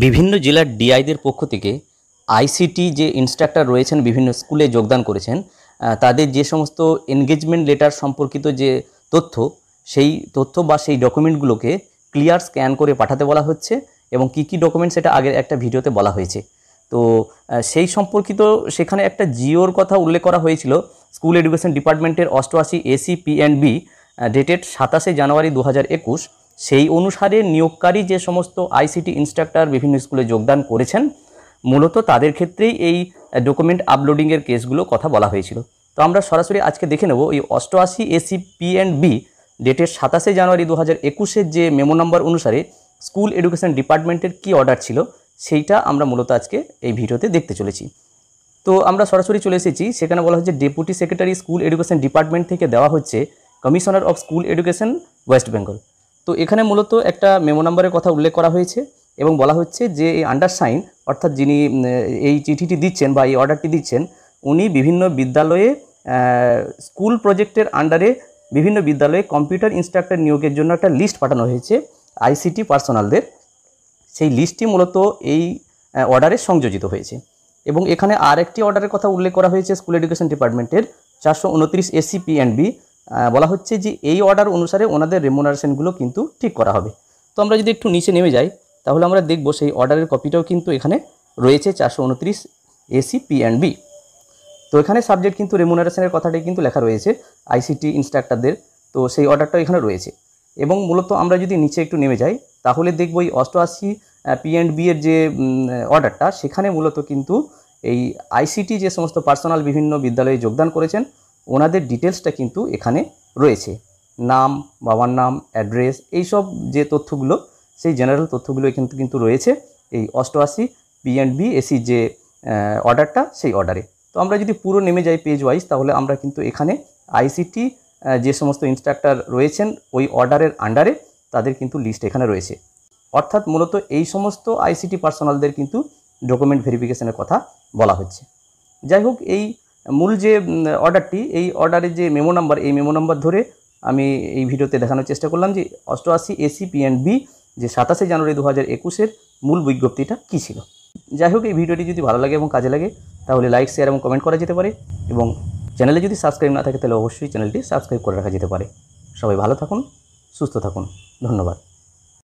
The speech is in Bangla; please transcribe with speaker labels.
Speaker 1: বিভিন্ন জেলার ডিআইদের পক্ষ থেকে আইসিটি যে ইনস্ট্রাক্টর রয়েছেন বিভিন্ন স্কুলে যোগদান করেছেন তাদের যে সমস্ত এনগেজমেন্ট লেটার সম্পর্কিত যে তথ্য সেই তথ্য বা সেই ডকুমেন্টগুলোকে ক্লিয়ার স্ক্যান করে পাঠাতে বলা হচ্ছে এবং কি কি ডকুমেন্ট সেটা আগের একটা ভিডিওতে বলা হয়েছে। তো সেই সম্পর্কিত সেখানে একটা জিওর কথা উল্লেখ করা হয়েছিল স্কুল এডুকেশন ডিপার্টমেন্টের 88 এসি পি&বি ডেটেড 27 জানুয়ারি 2021। সেই অনুসারে নিয়োগকারী যে সমস্ত আইসিটি ইনস্ট্রাক্টর বিভিন্ন স্কুলে যোগদান করেছেন মূলত তাদের ক্ষেত্রেই এই ডকুমেন্ট আপলোডিংয়ের কেসগুলো কথা বলা হয়েছিল। তো আমরা সরাসরি আজকে দেখে নেব এই 88 এসি পি&বি ডেটের 27 জানুয়ারি 2021-এর যে মেমো নাম্বার অনুসারে স্কুল এডুকেশন ডিপার্টমেন্টের কি অর্ডার ছিল সেইটা আমরা মূলত আজকে এই ভিডিওতে দেখতে চলেছি। তো আমরা সরাসরি চলে এসেছি, সেখানে বলা হচ্ছে deputy secretary school education department থেকে দেওয়া হচ্ছে commissioner of school education West Bengal. তো এখানে মূলত একটা মেমো নাম্বারের কথা উল্লেখ করা হয়েছে এবং বলা হচ্ছে যে এই আন্ডারসাইন অর্থাৎ যিনি এই চিঠিটি দিচ্ছেন বা এই অর্ডারটি দিচ্ছেন উনি বিভিন্ন বিদ্যালয়ে স্কুল প্রজেক্টের আন্ডারে বিভিন্ন বিদ্যালয়ে কম্পিউটার ইনস্ট্রাক্টর নিয়োগের জন্য একটা লিস্ট পাঠানো হয়েছে আইসিটি পার্সোনালদের। সেই লিস্টটি মূলত এই অর্ডারে সংযোজিত হয়েছে এবং এখানে আর একটি অর্ডারের কথা উল্লেখ করা হয়েছে স্কুল এডুকেশন ডিপার্টমেন্টের 429 এসি পি&বি। বলা হচ্ছে যে এই অর্ডার অনুসারে ওনাদের রেমুনারেশনগুলো কিন্তু ঠিক করা হবে। তো আমরা যদি একটু নিচে নেমে যাই তাহলে আমরা দেখব সেই অর্ডারের কপিটাও কিন্তু এখানে রয়েছে 429 এসি পি&বি। তো এখানে সাবজেক্ট কিন্তু রেমুনারেশনের কথাটাই কিন্তু লেখা রয়েছে আইসিটি ইনস্ট্রাক্টরদের। তো সেই অর্ডারটাও এখানে রয়েছে এবং মূলত আমরা যদি নিচে একটু নেমে যাই তাহলে দেখব এই 88 পি&বি এর যে অর্ডারটা সেখানে মূলত কিন্তু এই আইসিটি যে সমস্ত পার্সোনাল বিভিন্ন বিদ্যালয়ে যোগদান করেছেন ওনাদের ডিটেলসটা কিন্তু এখানে রয়েছে, নাম, বাবার নাম, অ্যাড্রেস, এইসব যে তথ্যগুলো সেই জেনারেল তথ্যগুলো এখানে কিন্তু রয়েছে এই 88 পি&বি এসি যে অর্ডারটা সেই অর্ডারে। তো আমরা যদি পুরো নেমে যাই পেজ ওয়াইজ তাহলে আমরা কিন্তু এখানে আইসিটি যে সমস্ত ইনস্ট্রাক্টর রয়েছেন ওই অর্ডারের আন্ডারে তাদের কিন্তু লিস্ট এখানে রয়েছে। অর্থাৎ মূলত এই সমস্ত আইসিটি পার্সোনালদের কিন্তু ডকুমেন্ট ভেরিফিকেশনের কথা বলা হচ্ছে। যাই হোক, এই মূল যে অর্ডারটি এই অর্ডারের যে মেমো নাম্বার এই মেমো নাম্বার ধরে আমি এই ভিডিওতে দেখানোর চেষ্টা করলাম যে 88 এসি পি&বি যে 27 জানুয়ারি 2021-এর মূল বিজ্ঞপ্তিটা কী ছিল। যাই হোক, এই ভিডিওটি যদি ভালো লাগে এবং কাজে লাগে তাহলে লাইক, শেয়ার এবং কমেন্ট করা যেতে পারে এবং চ্যানেলে যদি সাবস্ক্রাইব না থাকে তাহলে অবশ্যই চ্যানেলটি সাবস্ক্রাইব করে রাখা যেতে পারে। সবাই ভালো থাকুন, সুস্থ থাকুন, ধন্যবাদ।